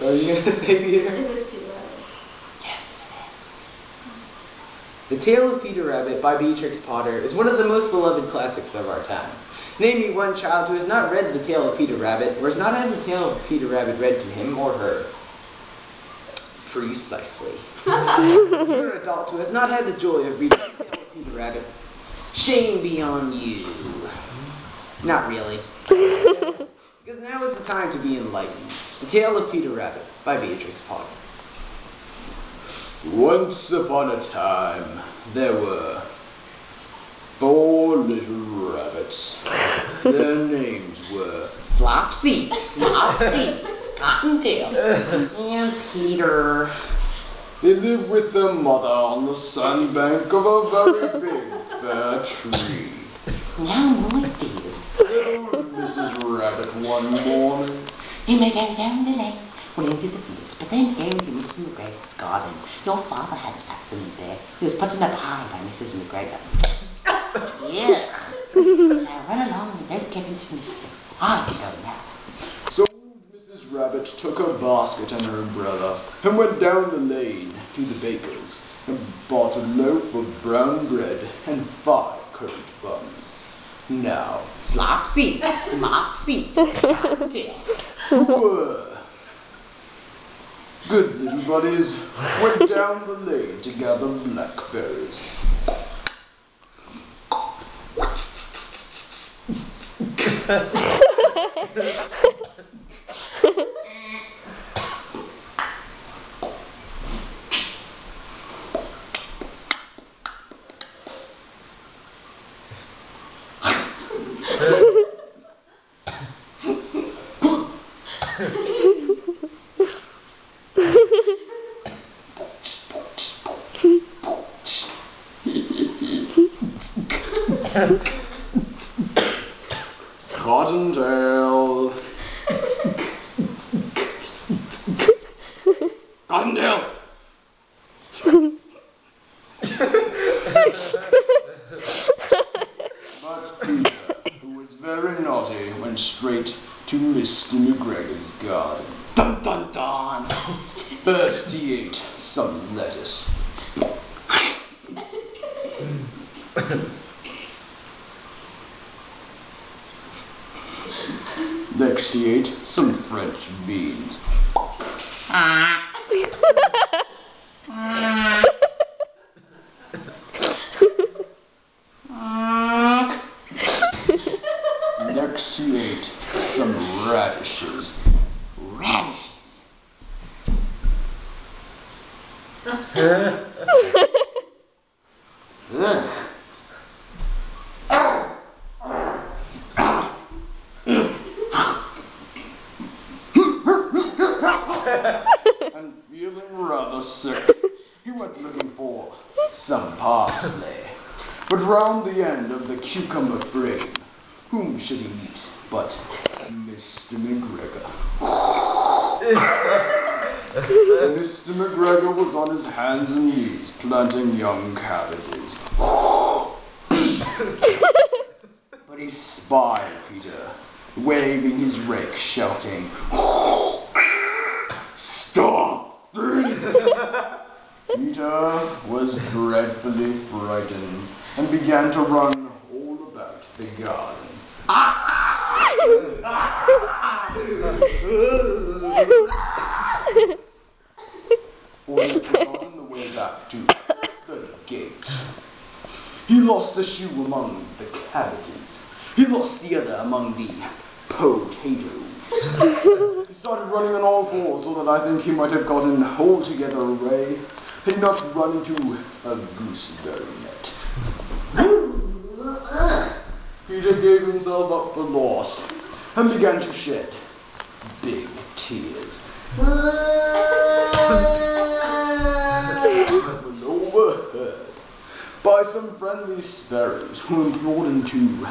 What are you gonna say, Peter? It is Peter Rabbit. Yes, it is. The Tale of Peter Rabbit by Beatrix Potter is one of the most beloved classics of our time. Name me one child who has not read The Tale of Peter Rabbit or has not had The Tale of Peter Rabbit read to him or her. Precisely. You're an adult who has not had the joy of reading The Tale of Peter Rabbit. Shame be on you. Not really. Because now is the time to be enlightened. The Tale of Peter Rabbit by Beatrix Potter. Once upon a time, there were 4 little rabbits. Their names were Flopsy, Mopsy, Cottontail, and Peter. They lived with their mother on the sandbank of a very big fir tree. Now, my dear, Little Mrs. Rabbit one morning. you may go down the lane or into the fields, but then go into Mr. McGregor's garden. Your father had an accident there. He was put in a pie by Mrs. McGregor. Yeah. Now run along and don't get into mischief. I can go now. So Mrs. Rabbit took her basket and her umbrella and went down the lane to the baker's and bought a loaf of brown bread and 5 currant buns. Now, Flopsy, Mopsy, Cottontail. whoa. Good little buddies went down the lane to gather blackberries. Cottontail. Cottontail. But Peter, who was very naughty, went straight to Mr. McGregor's garden. Dun dun dun! First he ate some lettuce. Next he ate some French beans. Next he ate some radishes. Radishes. Ugh. And feeling rather sick, he went looking for some parsley. But round the end of the cucumber frame, whom should he meet but Mr. McGregor? Mr. McGregor was on his hands and knees planting young cabbages. But he spied Peter, waving his rake, shouting, "Stop thief!" Peter was dreadfully frightened and began to run all about the garden. For he had forgotten the way back to the gate. He lost the shoe among the cabbages. He lost the other among the potatoes. He started running on all fours so that I think he might have gotten altogether away. Had he not run into a gooseberry net. Peter gave himself up for lost and began to shed big tears. It was overheard by some friendly sparrows who implored him to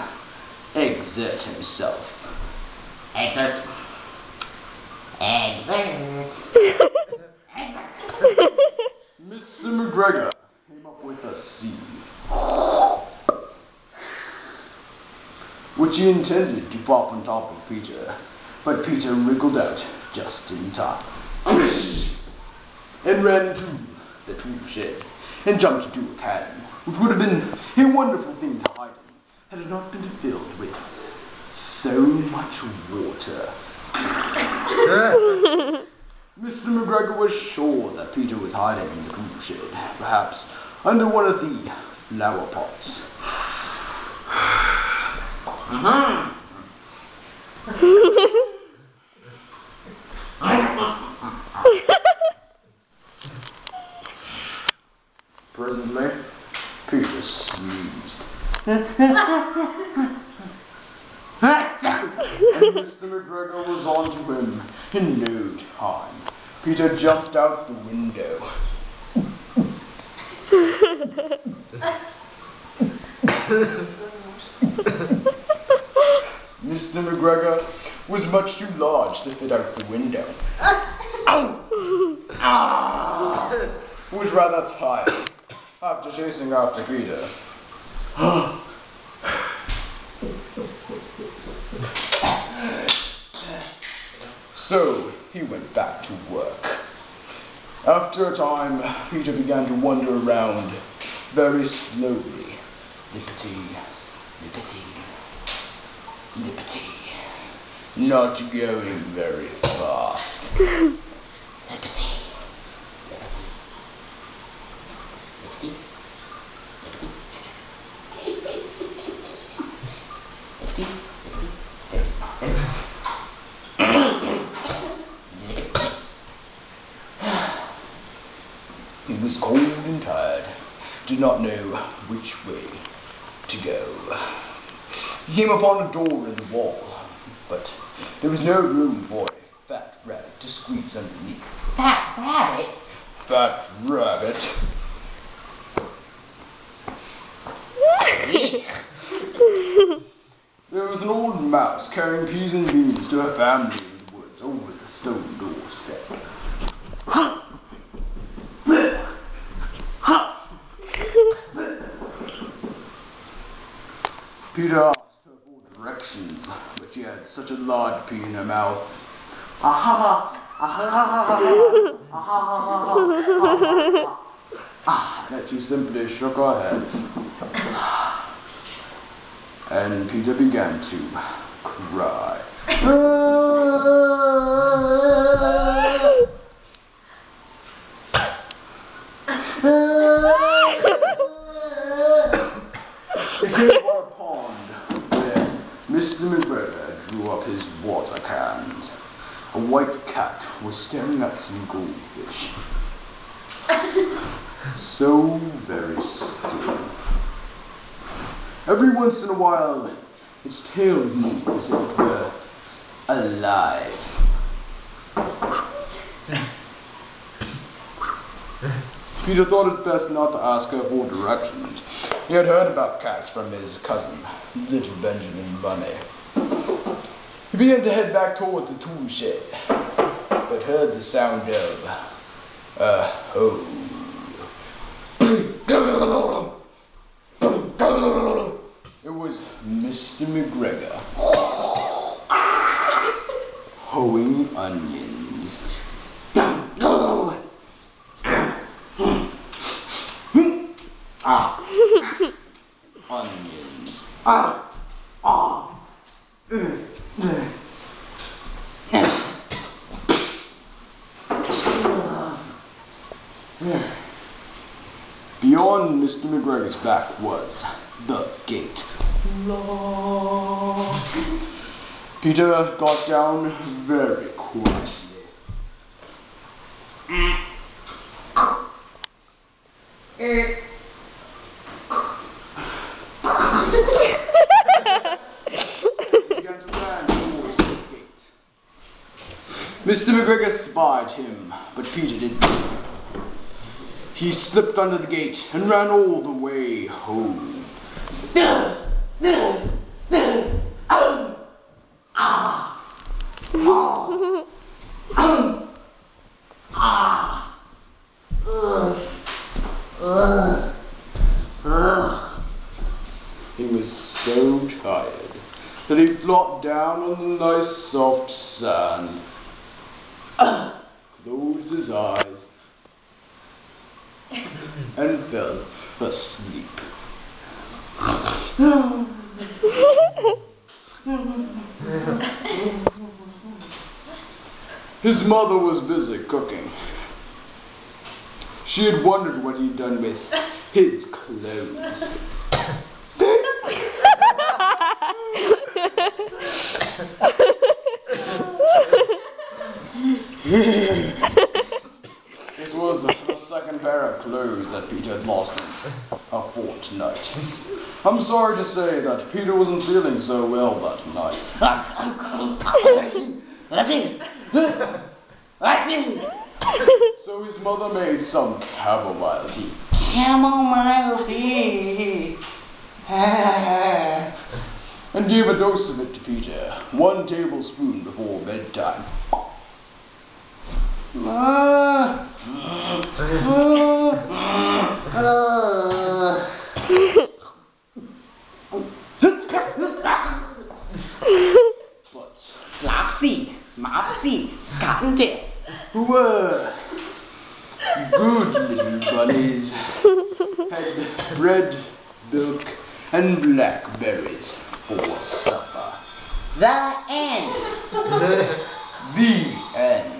exert himself. Exert. Exert. Mr. McGregor came up with a seed, which he intended to pop on top of Peter, but Peter wriggled out just in time. and ran into the tool shed and jumped into a cabin, which would have been a wonderful thing to hide in had it not been filled with so much water. Mr. McGregor was sure that Peter was hiding in the tool shed, perhaps under one of the flower pots. Presently, Peter sneezed. And Mr. McGregor was on to him in no time. Peter jumped out the window. Mr. McGregor was much too large to fit out the window. He was rather tired after chasing after Peter. So he went back to work. After a time, Peter began to wander around very slowly. Lippity, lippity, lippity. Not going very fast. Lippity. Lippity. Lippity. He was cold and tired, did not know which way to go. He came upon a door in the wall, but there was no room for a fat rabbit to squeeze underneath. Fat rabbit? Fat rabbit. There was an old mouse carrying peas and beans to her family in the woods over the stone doorstep. Peter asked her for directions, but she had such a large pea in her mouth. That she simply shook her head. And Peter began to cry. They came upon a pond where Mr. McGregor drew up his water cans. A white cat was staring at some goldfish. So very still. Every once in a while, its tail moved as if it were alive. Peter thought it best not to ask her for directions. He had heard about cats from his cousin, little Benjamin Bunny. He began to head back towards the tool shed, but heard the sound of a hoe. It was Mr. McGregor hoeing onions. Onions. Beyond Mr. McGregor's back was the gate. Peter got down very quietly. Began to run towards the gate. Mr. McGregor spied him, but Peter didn't. He slipped under the gate and ran all the way home. He was so tired that he flopped down on the nice soft sand. closed his eyes, and fell asleep. His mother was busy cooking. She had wondered what he'd done with his clothes. It was the second pair of clothes that Peter had lost in a fortnight. I'm sorry to say that Peter wasn't feeling so well that night. So his mother made some chamomile tea. Chamomile tea. And gave a dose of it to Peter, 1 tablespoon before bedtime. But Flopsy, Mopsy, Cottontail. who were good little bunnies, had bread, milk, and blackberries for supper. The end. The end.